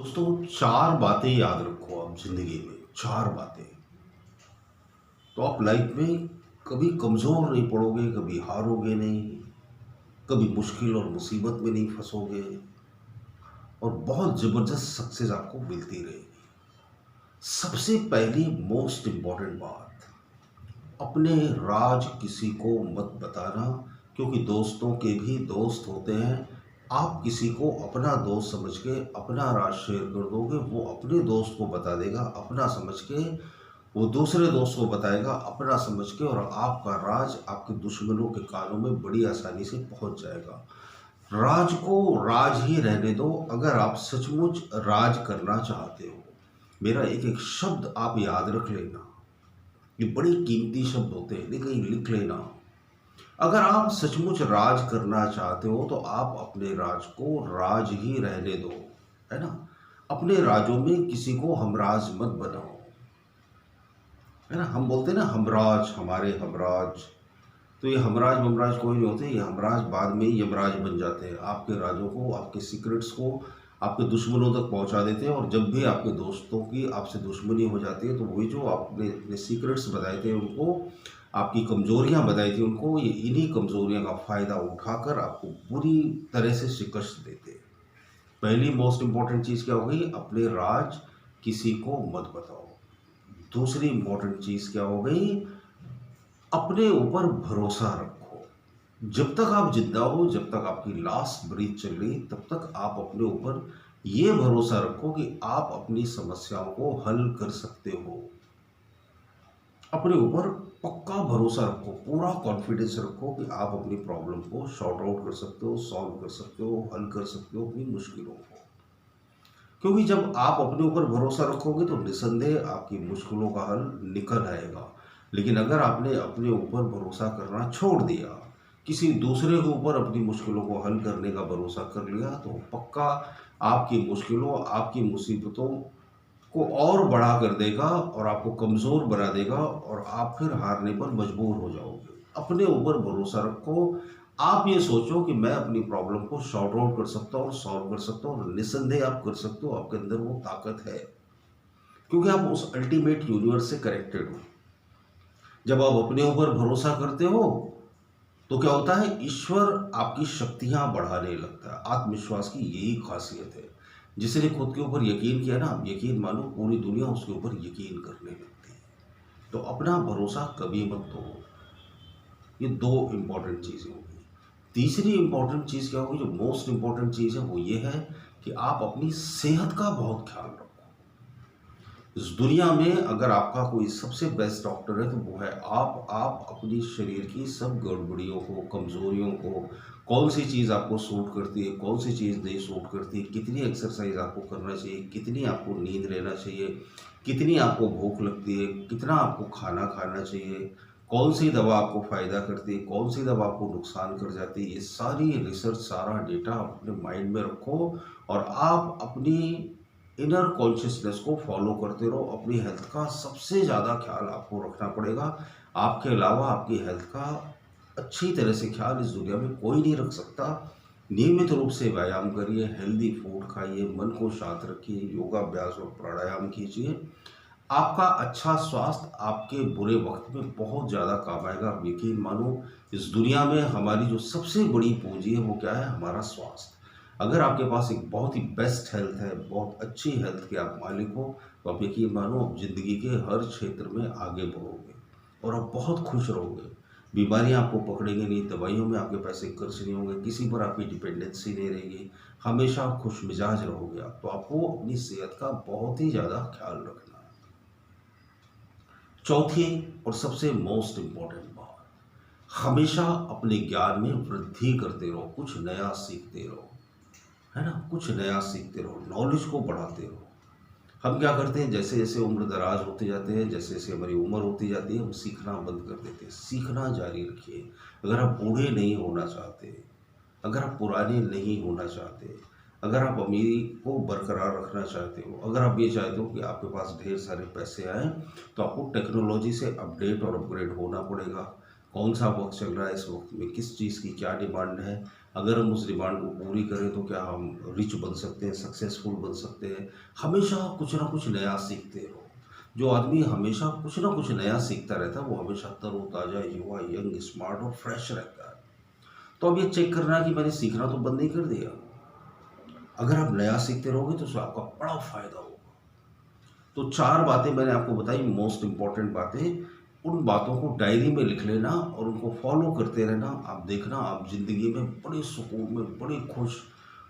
दोस्तों, चार बातें याद रखो आप जिंदगी में। चार बातें तो आप लाइफ में कभी कमजोर नहीं पड़ोगे, कभी हारोगे नहीं, कभी मुश्किल और मुसीबत में नहीं फंसोगे और बहुत जबरदस्त सक्सेस आपको मिलती रहेगी। सबसे पहली मोस्ट इंपॉर्टेंट बात, अपने राज किसी को मत बताना, क्योंकि दोस्तों के भी दोस्त होते हैं। आप किसी को अपना दोस्त समझ के अपना राज शेयर कर दोगे, वो अपने दोस्त को बता देगा अपना समझ के, वो दूसरे दोस्त को बताएगा अपना समझ के, और आपका राज आपके दुश्मनों के कानों में बड़ी आसानी से पहुंच जाएगा। राज को राज ही रहने दो। अगर आप सचमुच राज करना चाहते हो, मेरा एक एक शब्द आप याद रख लेना, ये बड़े कीमती शब्द होते हैं, लेकिन लिख लेना। अगर आप सचमुच राज करना चाहते हो तो आप अपने राज को राज ही रहने दो, है ना। अपने राजों में किसी को हमराज मत बनाओ, है ना। हम बोलते हैं ना हमराज, हमारे हमराज। तो ये हमराज हमराज कोई नहीं होते, ये हमराज बाद में ही यमराज बन जाते हैं। आपके राजों को, आपके सीक्रेट्स को आपके दुश्मनों तक पहुंचा देते हैं। और जब भी आपके दोस्तों की आपसे दुश्मनी हो जाती है तो वही जो आपने अपने सीक्रेट्स बताए थे उनको, आपकी कमजोरियां बताई थी उनको, ये इन्हीं कमजोरियों का फ़ायदा उठाकर आपको बुरी तरह से शिकस्त देते हैं। पहली मोस्ट इंपॉर्टेंट चीज़ क्या हो गई, अपने राज किसी को मत बताओ। दूसरी इंपॉर्टेंट चीज़ क्या हो गई, अपने ऊपर भरोसा रखो। जब तक आप जिंदा हो, जब तक आपकी लास्ट ब्रीथ चल रही, तब तक आप अपने ऊपर ये भरोसा रखो कि आप अपनी समस्याओं को हल कर सकते हो। अपने ऊपर पक्का भरोसा रखो, पूरा कॉन्फिडेंस रखो कि आप अपनी प्रॉब्लम को सॉर्ट आउट कर सकते हो, सॉल्व कर सकते हो, हल कर सकते हो अपनी मुश्किलों को। क्योंकि जब आप अपने ऊपर भरोसा रखोगे तो निसंदेह आपकी मुश्किलों का हल निकल आएगा। लेकिन अगर आपने अपने ऊपर भरोसा करना छोड़ दिया, किसी दूसरे के ऊपर अपनी मुश्किलों को हल करने का भरोसा कर लिया, तो पक्का आपकी मुश्किलों, आपकी मुसीबतों को और बड़ा कर देगा और आपको कमज़ोर बना देगा और आप फिर हारने पर मजबूर हो जाओगे। अपने ऊपर भरोसा रखो। आप ये सोचो कि मैं अपनी प्रॉब्लम को सॉर्ट आउट कर सकता हूँ, सॉल्व कर सकता हूँ, और निसंदेह आप कर सकते हो। आपके अंदर वो ताकत है, क्योंकि आप उस अल्टीमेट यूनिवर्स से कनेक्टेड हो। जब आप अपने ऊपर भरोसा करते हो तो क्या होता है, ईश्वर आपकी शक्तियां बढ़ाने लगता है। आत्मविश्वास की यही खासियत है। जिसने खुद के ऊपर यकीन किया ना, आप यकीन मानो पूरी दुनिया उसके ऊपर यकीन करने लगती है। तो अपना भरोसा कभी मत तोड़ो। ये दो इंपॉर्टेंट चीज़ें होगी। तीसरी इंपॉर्टेंट चीज़ क्या होगी, जो मोस्ट इंपॉर्टेंट चीज़ है, वो ये है कि आप अपनी सेहत का बहुत ख्याल रखो। इस दुनिया में अगर आपका कोई सबसे बेस्ट डॉक्टर है तो वो है आप अपनी शरीर की सब गड़बड़ियों को, कमज़ोरियों को, कौन सी चीज़ आपको सूट करती है, कौन सी चीज़ नहीं सूट करती, कितनी एक्सरसाइज आपको करना चाहिए, कितनी आपको नींद लेना चाहिए, कितनी आपको भूख लगती है, कितना आपको खाना खाना चाहिए, कौन सी दवा आपको फ़ायदा करती है, कौन सी दवा आपको नुकसान कर जाती है, ये सारी रिसर्च, सारा डेटा आप अपने माइंड में रखो और आप अपनी इनर कॉन्शियसनेस को फॉलो करते रहो। अपनी हेल्थ का सबसे ज़्यादा ख्याल आपको रखना पड़ेगा। आपके अलावा आपकी हेल्थ का अच्छी तरह से ख्याल इस दुनिया में कोई नहीं रख सकता। नियमित रूप से व्यायाम करिए, हेल्दी फूड खाइए, मन को शांत रखिए, योगाभ्यास और प्राणायाम कीजिए। आपका अच्छा स्वास्थ्य आपके बुरे वक्त में बहुत ज़्यादा काम आएगा। आप यकीन मानो, इस दुनिया में हमारी जो सबसे बड़ी पूंजी है वो क्या है, हमारा स्वास्थ्य। अगर आपके पास एक बहुत ही बेस्ट हेल्थ है, बहुत अच्छी हेल्थ के आप मालिक हो, तो आप यकीन मानो आप जिंदगी के हर क्षेत्र में आगे बढ़ोगे और आप बहुत खुश रहोगे। बीमारियां आपको पकड़ेंगी नहीं, दवाइयों में आपके पैसे खर्च नहीं होंगे, किसी पर आपकी डिपेंडेंसी नहीं रहेगी, हमेशा आप खुश मिजाज रहोगे। आप तो आपको अपनी सेहत का बहुत ही ज़्यादा ख्याल रखना है। चौथी और सबसे मोस्ट इम्पॉर्टेंट बात, हमेशा अपने ज्ञान में वृद्धि करते रहो, कुछ नया सीखते रहो, है ना। कुछ नया सीखते रहो, नॉलेज को बढ़ाते रहो। हम क्या करते हैं, जैसे जैसे उम्र दराज होते जाते हैं, जैसे जैसे हमारी उम्र होती जाती है, हम सीखना बंद कर देते हैं। सीखना जारी रखिए। अगर आप बूढ़े नहीं होना चाहते, अगर आप पुराने नहीं होना चाहते, अगर आप अमीरी को बरकरार रखना चाहते हो, अगर आप ये चाहते हो कि आपके पास ढेर सारे पैसे आए, तो आपको टेक्नोलॉजी से अपडेट और अपग्रेड होना पड़ेगा। कौन सा वक्त चल रहा है, इस वक्त में किस चीज़ की क्या डिमांड है, अगर हम उस डिमांड को पूरी करें तो क्या हम रिच बन सकते हैं, सक्सेसफुल बन सकते हैं। हमेशा कुछ ना कुछ नया सीखते रहो। जो आदमी हमेशा कुछ ना कुछ नया सीखता रहता है वो हमेशा तरोताज़ा, युवा, यंग, स्मार्ट और फ्रेश रहता है। तो अब ये चेक करना है कि मैंने सीखना तो बंद नहीं कर दिया। अगर आप नया सीखते रहोगे तो उससे आपका बड़ा फ़ायदा होगा। तो 4 बातें मैंने आपको बताई, मोस्ट इम्पॉर्टेंट बातें। उन बातों को डायरी में लिख लेना और उनको फॉलो करते रहना। आप देखना आप ज़िंदगी में बड़े सुकून में, बड़े खुश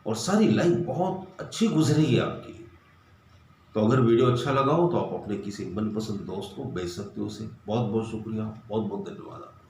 और सारी लाइफ बहुत अच्छी गुजरेगी आपकी। तो अगर वीडियो अच्छा लगा हो तो आप अपने किसी मनपसंद दोस्त को भेज सकते हो उसे। बहुत बहुत शुक्रिया, बहुत बहुत धन्यवाद आपका।